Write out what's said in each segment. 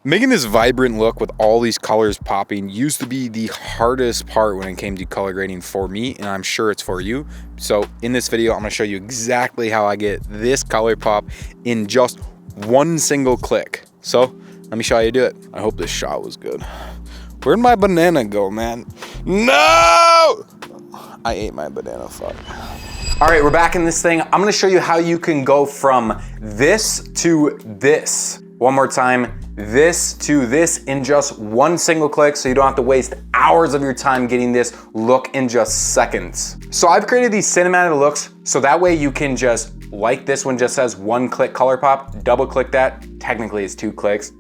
Making this vibrant look with all these colors popping used to be the hardest part when it came to color grading for me, and I'm sure it's for you. So in this video, I'm gonna show you exactly how I get this color pop in just one single click. So let me show you how to do it. I hope this shot was good. Where'd my banana go, man? No! I ate my banana, fuck. All right, we're back in this thing. I'm gonna show you how you can go from this to this. One more time, this to this in just one single click, so you don't have to waste hours of your time getting this look in just seconds. So I've created these cinematic looks so that way you can just, like this one just says one click color pop, double click that, technically it's 2 clicks.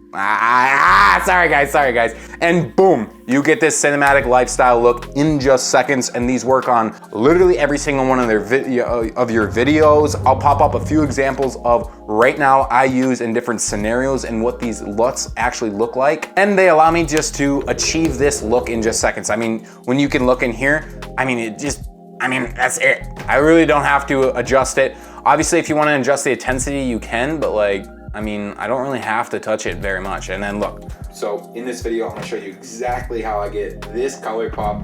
Sorry guys. And boom, you get this cinematic lifestyle look in just seconds, and these work on literally every single one of your videos. I'll pop up a few examples of right now I use in different scenarios and what these LUTs actually look like. And they allow me just to achieve this look in just seconds. I mean, when you can look in here, that's it. I really don't have to adjust it. Obviously, if you want to adjust the intensity, you can, but I don't really have to touch it very much. And then look. So in this video, I'm gonna show you exactly how I get this color pop.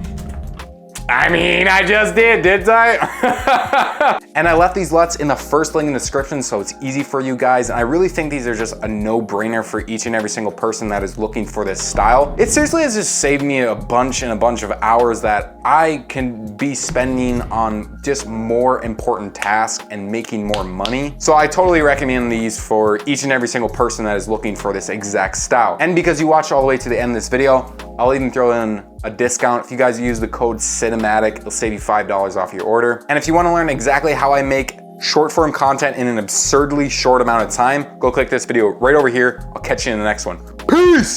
I just did, didn't I? And I left these LUTs in the first link in the description so it's easy for you guys. And I really think these are just a no-brainer for each and every single person that is looking for this style. It seriously has just saved me a bunch of hours that I can be spending on just more important tasks and making more money. So I totally recommend these for each and every single person that is looking for this exact style. And because you watched all the way to the end of this video, I'll even throw in a discount. If you guys use the code CINEMATIC, it'll save you $5 off your order. And if you wanna learn exactly how I make short form content in an absurdly short amount of time, go click this video right over here. I'll catch you in the next one. Peace!